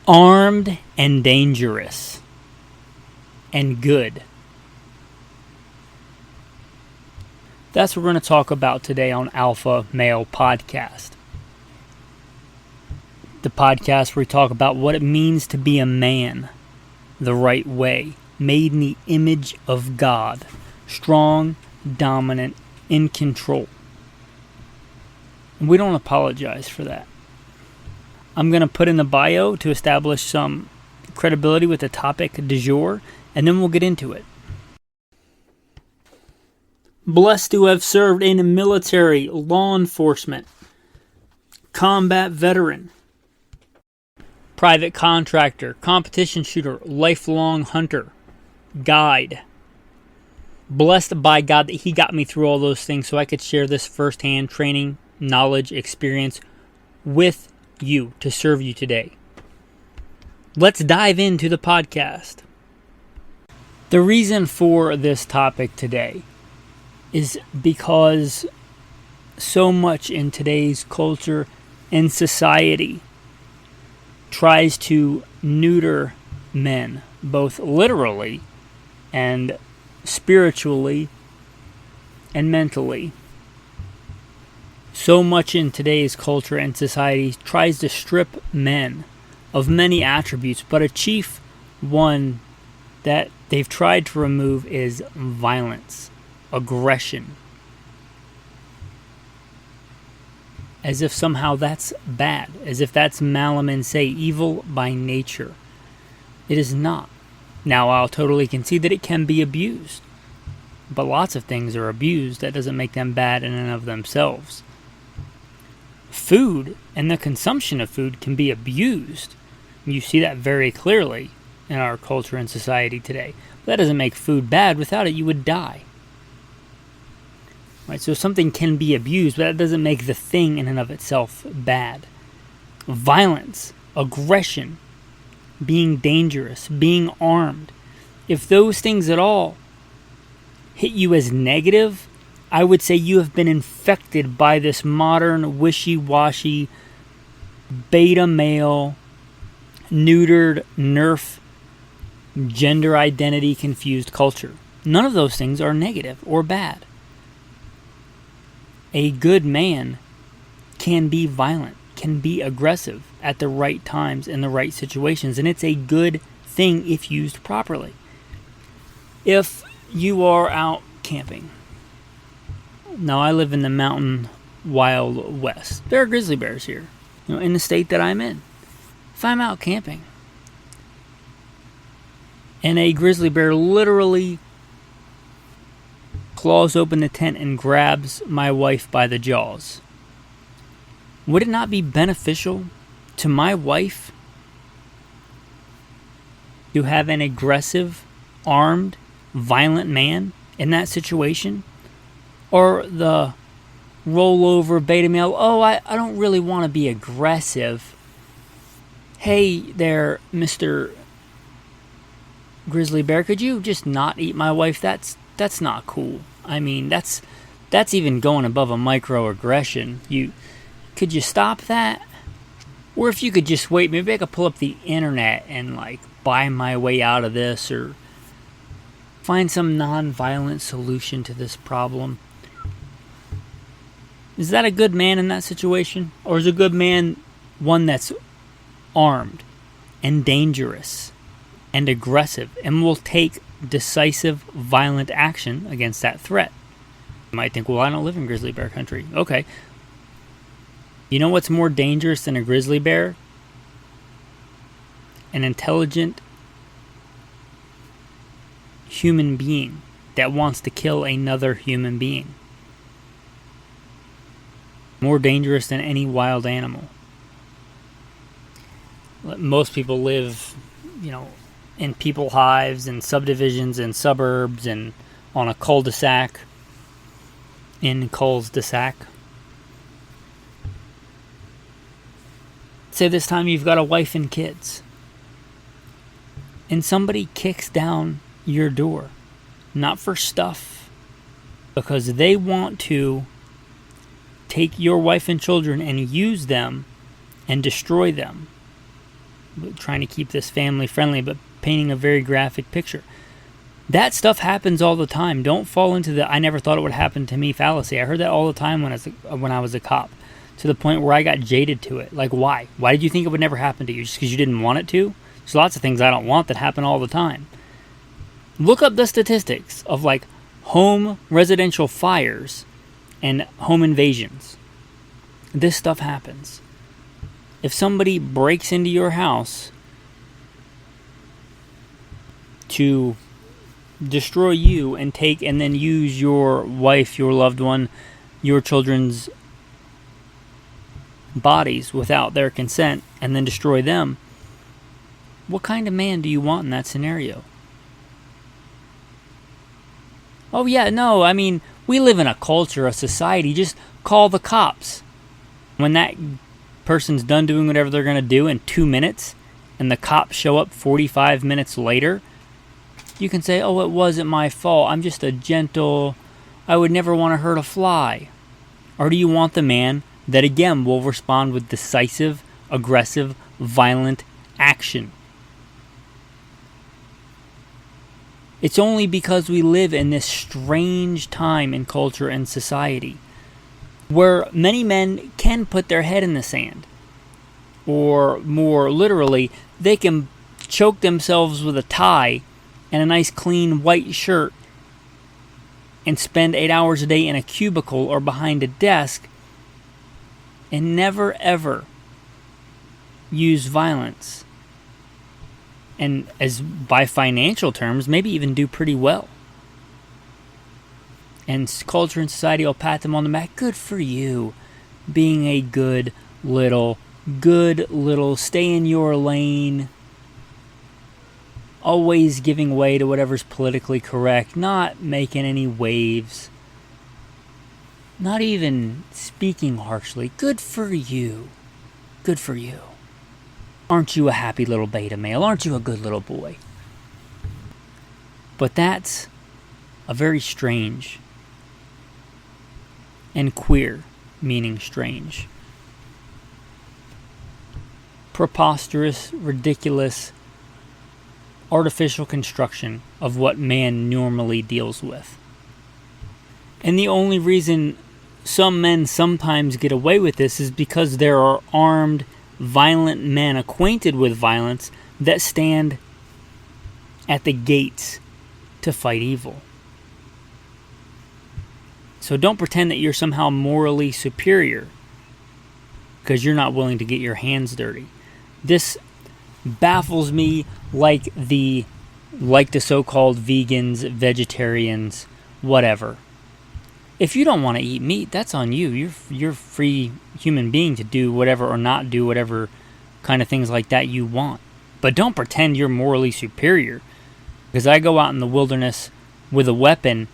armed and dangerous and good. That's what we're going to talk about today on Alpha Male Podcast. The podcast where we talk about what it means to be a man the right way, made in the image of God, strong, dominant, in control. And we don't apologize for that. I'm going to put in the bio to establish some credibility with the topic du jour, and then we'll get into it. Blessed to have served in military, law enforcement, combat veteran, private contractor, competition shooter, lifelong hunter, guide. Blessed by God that He got me through all those things so I could share this firsthand training, knowledge, experience with you to serve you today. Let's dive into the podcast. The reason for this topic today is because so much in today's culture and society tries to neuter men, both literally and spiritually and mentally. So much in today's culture and society tries to strip men of many attributes, but a chief one that they've tried to remove is violence, aggression. As if somehow that's bad, as if that's malum in se, evil by nature. It is not. Now, I'll totally concede that it can be abused, but lots of things are abused. That doesn't make them bad in and of themselves. Food and the consumption of food can be abused. You see that very clearly in our culture and society today. That doesn't make food bad. Without it, you would die. Right, so something can be abused, but that doesn't make the thing in and of itself bad. Violence, aggression, being dangerous, being armed. If those things at all hit you as negative, I would say you have been infected by this modern, wishy-washy, beta male, neutered, nerf, gender identity confused culture. None of those things are negative or bad. A good man can be violent, can be aggressive at the right times in the right situations, and it's a good thing if used properly. If you are out camping, now I live in the mountain wild west. There are grizzly bears here, in the state that I'm in. If I'm out camping and a grizzly bear literally claws open the tent and grabs my wife by the jaws, would it not be beneficial to my wife to have an aggressive, armed, violent man in that situation? Or the rollover beta male, I don't really want to be aggressive. Hey there, Mr. Grizzly Bear, could you just not eat my wife? That's not cool. I mean, that's even going above a microaggression. Could you stop that? Or if you could just wait, maybe I could pull up the internet and buy my way out of this, or find some non-violent solution to this problem. Is that a good man in that situation? Or is a good man one that's armed and dangerous and aggressive and will take decisive, violent action against that threat? You might think, well, I don't live in grizzly bear country. Okay. You know what's more dangerous than a grizzly bear? An intelligent human being that wants to kill another human being. More dangerous than any wild animal. Most people live, in people hives and subdivisions and suburbs and on a cul-de-sac, in cul-de-sac. Say this time you've got a wife and kids, and somebody kicks down your door, not for stuff, because they want to take your wife and children and use them and destroy them. trying to keep this family friendly, but painting a very graphic picture. That stuff happens all the time. Don't fall into the "I never thought it would happen to me" fallacy. I heard that all the time when I was a cop, to the point where I got jaded to it. Like, why? Why did you think it would never happen to you? Just because you didn't want it to? There's lots of things I don't want that happen all the time. Look up the statistics of like home residential fires and home invasions. This stuff happens. If somebody breaks into your house to destroy you and then use your wife, your loved one, your children's bodies without their consent, and then destroy them, what kind of man do you want in that scenario? Oh yeah, no, I mean, we live in a culture, a society. Just call the cops. When that person's done doing whatever they're going to do in 2 minutes, and the cops show up 45 minutes later, you can say, "Oh, it wasn't my fault. I'm just I would never want to hurt a fly." Or do you want the man that, again, will respond with decisive, aggressive, violent action? It's only because we live in this strange time in culture and society where many men can put their head in the sand. Or more literally, they can choke themselves with a tie and a nice clean white shirt and spend 8 hours a day in a cubicle or behind a desk and never ever use violence. And as by financial terms, maybe even do pretty well. And culture and society will pat them on the back. Good for you. Being a good little, stay in your lane. Always giving way to whatever's politically correct. Not making any waves. Not even speaking harshly. Good for you. Good for you. Aren't you a happy little beta male? Aren't you a good little boy? But that's a very strange and queer, meaning strange, preposterous, ridiculous, artificial construction of what man normally deals with. And the only reason some men sometimes get away with this is because there are armed, violent men acquainted with violence that stand at the gates to fight evil. So don't pretend that you're somehow morally superior because you're not willing to get your hands dirty. This baffles me like the so-called vegans, vegetarians, whatever. If you don't want to eat meat, that's on you. You're a free human being to do whatever or not do whatever kind of things like that you want. But don't pretend you're morally superior. Because I go out in the wilderness with a weapon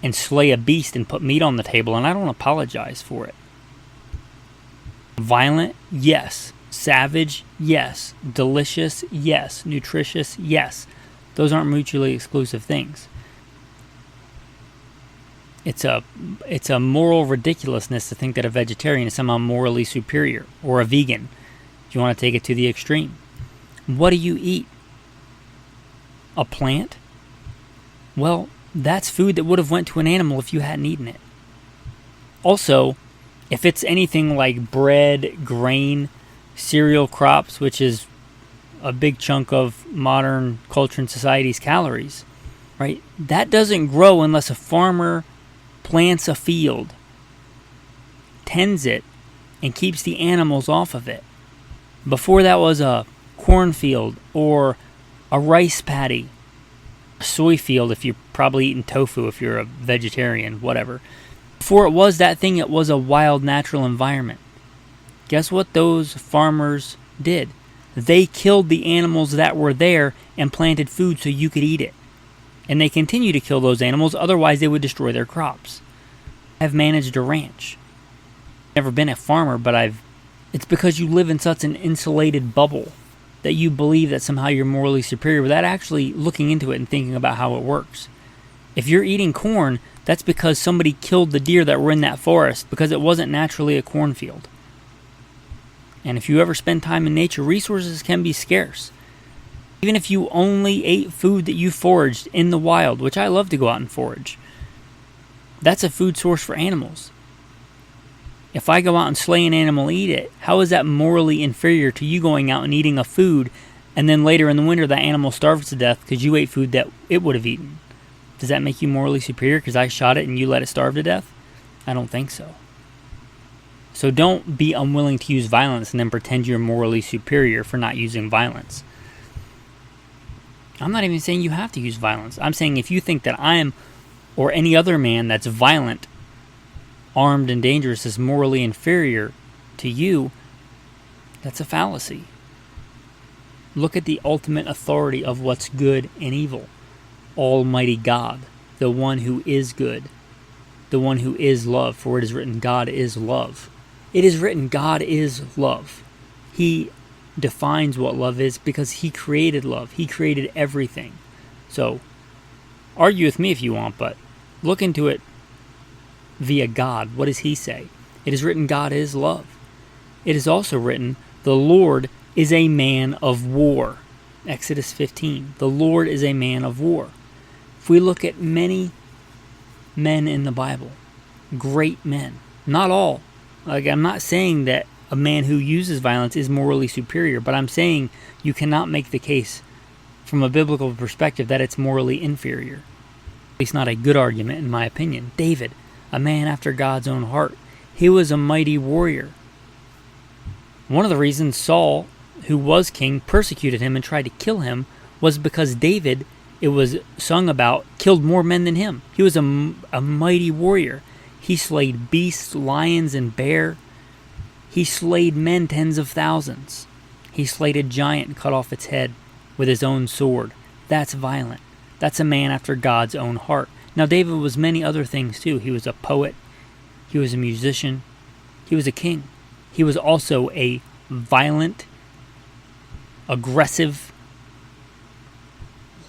and slay a beast and put meat on the table, and I don't apologize for it. Violent? Yes. Savage? Yes. Delicious? Yes. Nutritious? Yes. Those aren't mutually exclusive things. It's a moral ridiculousness to think that a vegetarian is somehow morally superior, or a vegan, if you want to take it to the extreme. What do you eat? A plant? Well, that's food that would have went to an animal if you hadn't eaten it. Also, if it's anything like bread, grain, cereal crops, which is a big chunk of modern culture and society's calories, right? That doesn't grow unless a farmer plants a field, tends it, and keeps the animals off of it. Before that was a cornfield or a rice paddy, a soy field if you're probably eating tofu if you're a vegetarian, whatever. Before it was that thing, it was a wild natural environment. Guess what those farmers did? They killed the animals that were there and planted food so you could eat it. And they continue to kill those animals, otherwise they would destroy their crops. I've managed a ranch. Never been a farmer, but it's because you live in such an insulated bubble that you believe that somehow you're morally superior without actually looking into it and thinking about how it works. If you're eating corn, that's because somebody killed the deer that were in that forest because it wasn't naturally a cornfield. And if you ever spend time in nature, resources can be scarce. Even if you only ate food that you foraged in the wild, which I love to go out and forage, that's a food source for animals. If I go out and slay an animal and eat it, how is that morally inferior to you going out and eating a food and then later in the winter that animal starves to death because you ate food that it would have eaten? Does that make you morally superior because I shot it and you let it starve to death? I don't think so. So don't be unwilling to use violence and then pretend you're morally superior for not using violence. I'm not even saying you have to use violence. I'm saying if you think that I am, or any other man that's violent, armed and dangerous, is morally inferior to you, that's a fallacy. Look at the ultimate authority of what's good and evil. Almighty God, the one who is good, the one who is love, for it is written, God is love. It is written, God is love. He defines what love is because he created love. He created everything. So, argue with me if you want, but look into it via God. What does he say? It is written, God is love. It is also written, the Lord is a man of war. Exodus 15. The Lord is a man of war. If we look at many men in the Bible, great men, not all. Like, I'm not saying that a man who uses violence is morally superior, but I'm saying you cannot make the case from a biblical perspective that it's morally inferior. At least not a good argument, in my opinion. David, a man after God's own heart. He was a mighty warrior. One of the reasons Saul, who was king, persecuted him and tried to kill him was because David, it was sung about, killed more men than him. He was a mighty warrior. He slayed beasts, lions, and bear. He slayed men tens of thousands. He slayed a giant and cut off its head with his own sword. That's violent. That's a man after God's own heart. Now, David was many other things too. He was a poet. He was a musician. He was a king. He was also a violent, aggressive,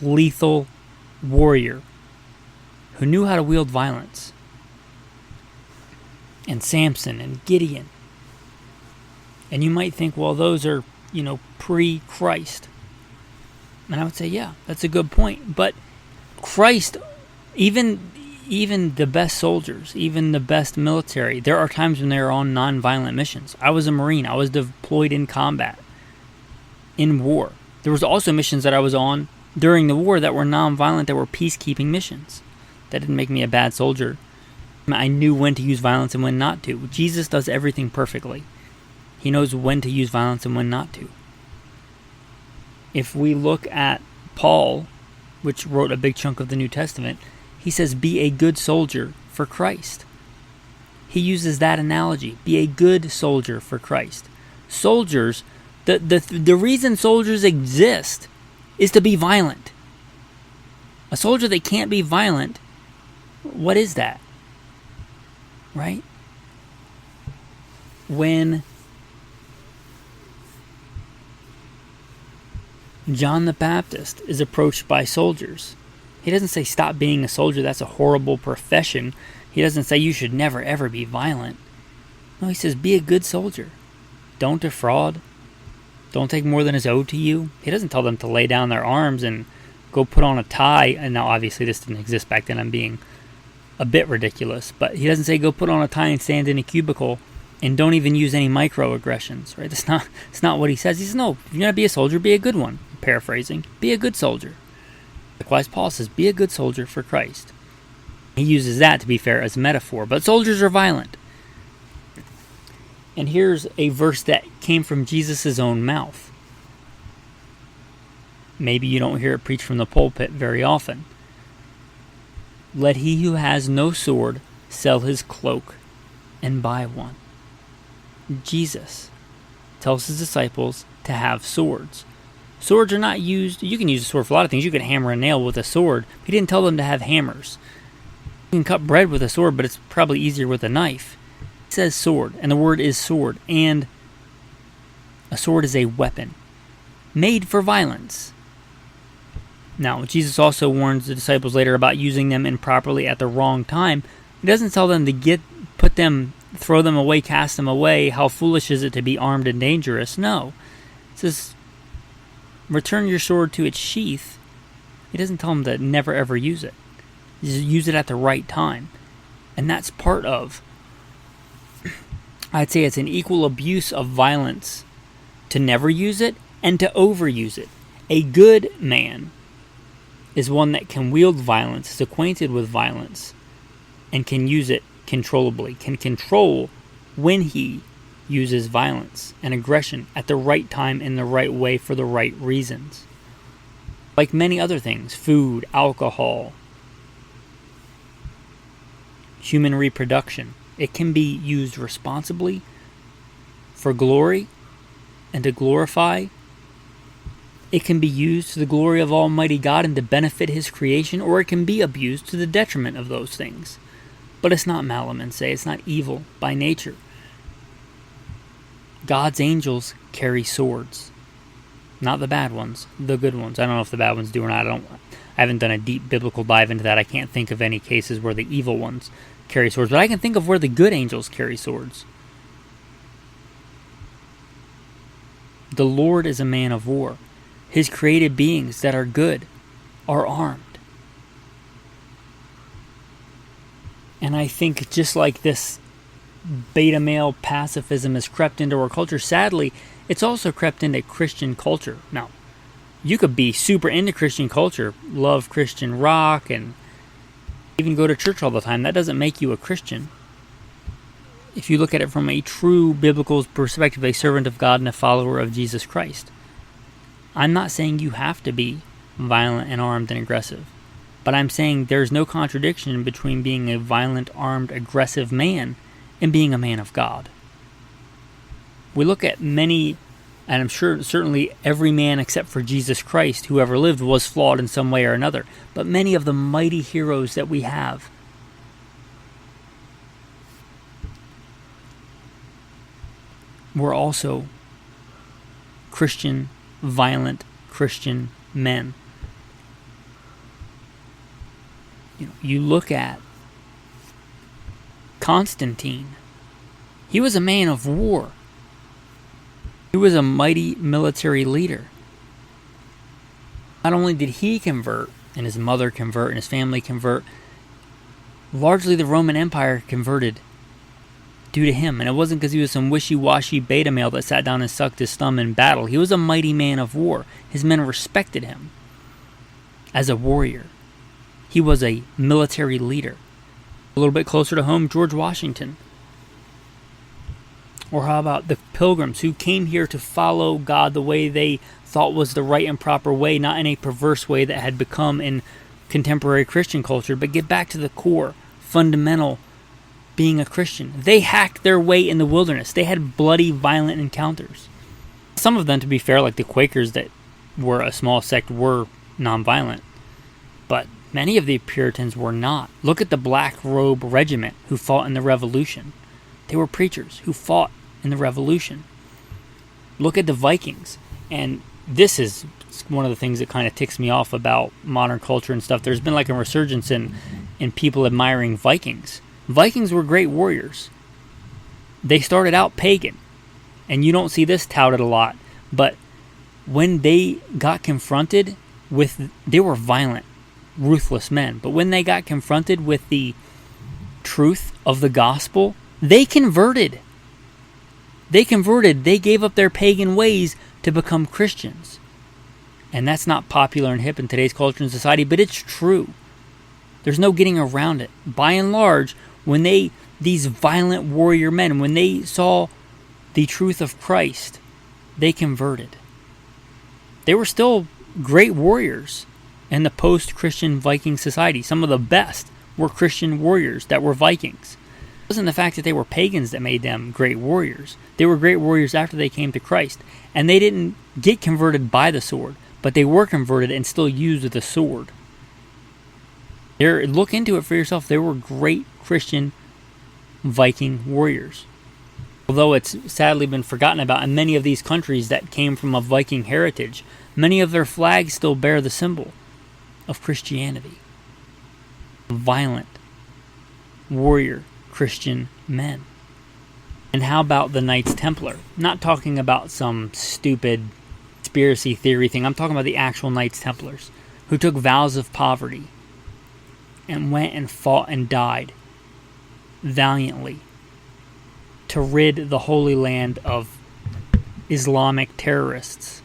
lethal warrior who knew how to wield violence. And Samson and Gideon. And you might think, well, those are, pre-Christ. And I would say, yeah, that's a good point. But Christ, even the best soldiers, even the best military, there are times when they're on non-violent missions. I was a Marine. I was deployed in combat, in war. There was also missions that I was on during the war that were non-violent, that were peacekeeping missions. That didn't make me a bad soldier. I knew when to use violence and when not to. Jesus does everything perfectly. He knows when to use violence and when not to. If we look at Paul, which wrote a big chunk of the New Testament, he says, be a good soldier for Christ. He uses that analogy. Be a good soldier for Christ. Soldiers, the reason soldiers exist is to be violent. A soldier that can't be violent, what is that? Right? When John the Baptist is approached by soldiers, he doesn't say stop being a soldier, that's a horrible profession. He doesn't say you should never ever be violent. No, he says be a good soldier. Don't defraud. Don't take more than is owed to you. He doesn't tell them to lay down their arms and go put on a tie. And now obviously this didn't exist back then. I'm being a bit ridiculous, but he doesn't say go put on a tie and stand in a cubicle and don't even use any microaggressions, right? That's not what he says. He says, no, if you're going to be a soldier, be a good one. Paraphrasing, be a good soldier. Likewise, Paul says, be a good soldier for Christ. He uses that, to be fair, as a metaphor, but soldiers are violent. And here's a verse that came from Jesus' own mouth. Maybe you don't hear it preached from the pulpit very often. Let he who has no sword sell his cloak and buy one. Jesus tells his disciples to have swords. Swords are not used. You can use a sword for a lot of things. You can hammer a nail with a sword. He didn't tell them to have hammers. You can cut bread with a sword, but it's probably easier with a knife. It says sword, and the word is sword. And a sword is a weapon made for violence. Now, Jesus also warns the disciples later about using them improperly at the wrong time. He doesn't tell them to put them throw them away, cast them away. How foolish is it to be armed and dangerous? No. It says, return your sword to its sheath. He doesn't tell them to never ever use it. Just use it at the right time. And that's part of, I'd say it's an equal abuse of violence to never use it and to overuse it. A good man is one that can wield violence, is acquainted with violence, and can use it controllably, can control when he uses violence and aggression at the right time in the right way for the right reasons. Like many other things, food, alcohol, human reproduction, it can be used responsibly for glory and to glorify. It can be used to the glory of Almighty God and to benefit His creation, or it can be abused to the detriment of those things. But it's not malamente, it's not evil by nature. God's angels carry swords. Not the bad ones, the good ones. I don't know if the bad ones do or not. I haven't done a deep biblical dive into that. I can't think of any cases where the evil ones carry swords, but I can think of where the good angels carry swords. The Lord is a man of war. His created beings that are good are armed. And I think just like this beta male pacifism has crept into our culture, sadly, it's also crept into Christian culture. Now, you could be super into Christian culture, love Christian rock, and even go to church all the time. That doesn't make you a Christian. If you look at it from a true biblical perspective, a servant of God and a follower of Jesus Christ. I'm not saying you have to be violent and armed and aggressive, but I'm saying there's no contradiction between being a violent, armed, aggressive man and being a man of God. We look at many, and I'm sure certainly every man except for Jesus Christ who ever lived was flawed in some way or another, but many of the mighty heroes that we have were also Christian, violent Christian men. You look at Constantine. He was a man of war. He was a mighty military leader. Not only did he convert, and his mother convert, and his family convert, largely the Roman Empire converted due to him. And it wasn't because he was some wishy-washy beta male that sat down and sucked his thumb in battle. He was a mighty man of war. His men respected him as a warrior. He was a military leader. A little bit closer to home, George Washington. Or how about the Pilgrims who came here to follow God the way they thought was the right and proper way, not in a perverse way that had become in contemporary Christian culture, but get back to the core, fundamental being a Christian. They hacked their way in the wilderness. They had bloody, violent encounters. Some of them, to be fair, like the Quakers that were a small sect, were nonviolent. But many of the Puritans were not. Look at the Black Robe Regiment who fought in the Revolution. They were preachers who fought in the Revolution. Look at the Vikings. And this is one of the things that kind of ticks me off about modern culture and stuff. There's been like a resurgence in people admiring Vikings. Vikings were great warriors. They started out pagan. And you don't see this touted a lot. But when they got confronted with... They were violent, ruthless men. But when they got confronted with the truth of the gospel, they converted. They gave up their pagan ways to become Christians. And that's not popular and hip in today's culture and society, but it's true. There's no getting around it. By and large, when these violent warrior men, when they saw the truth of Christ, they converted. They were still great warriors in the post-Christian Viking society. Some of the best were Christian warriors that were Vikings. It wasn't the fact that they were pagans that made them great warriors. They were great warriors after they came to Christ. And they didn't get converted by the sword, but they were converted and still used the sword. Look into it for yourself. They were great Christian Viking warriors. Although it's sadly been forgotten about in many of these countries that came from a Viking heritage, many of their flags still bear the symbol of Christianity. Violent warrior Christian men. And how about the Knights Templar? Not talking about some stupid conspiracy theory thing. I'm talking about the actual Knights Templars who took vows of poverty and went and fought and died valiantly to rid the Holy Land of Islamic terrorists,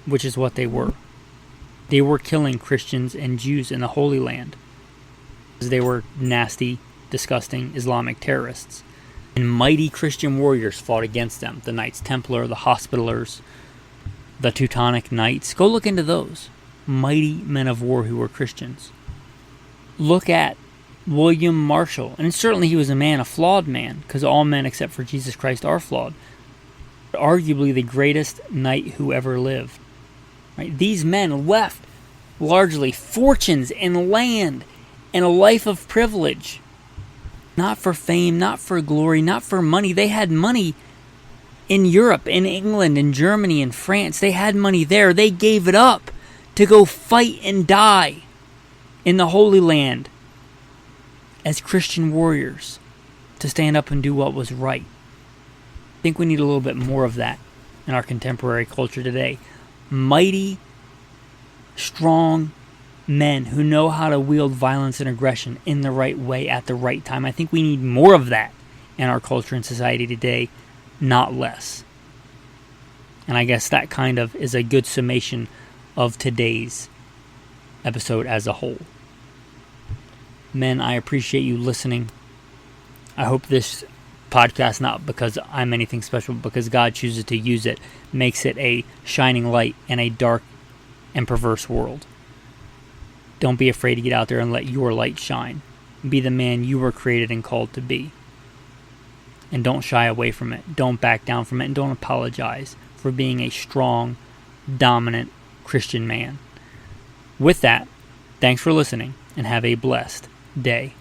which is what they were. They were killing Christians and Jews in the Holy Land. They were nasty, disgusting Islamic terrorists. And mighty Christian warriors fought against them. The Knights Templar, the Hospitallers, the Teutonic Knights. Go look into those. Mighty men of war who were Christians. Look at William Marshall. And certainly he was a flawed man, because all men except for Jesus Christ are flawed. But arguably the greatest knight who ever lived. Right? These men left largely fortunes and land and a life of privilege. Not for fame, not for glory, not for money. They had money in Europe, in England, in Germany, in France. They had money there. They gave it up to go fight and die in the Holy Land as Christian warriors to stand up and do what was right. I think we need a little bit more of that in our contemporary culture today. Mighty, strong men who know how to wield violence and aggression in the right way at the right time. I think we need more of that in our culture and society today, not less. And I guess that kind of is a good summation of today's episode as a whole. Men, I appreciate you listening. I hope this podcast, not because I'm anything special, but because God chooses to use it, makes it a shining light in a dark and perverse world. Don't be afraid to get out there and let your light shine. Be the man you were created and called to be. And don't shy away from it. Don't back down from it. And don't apologize for being a strong, dominant Christian man. With that, thanks for listening and have a blessed day.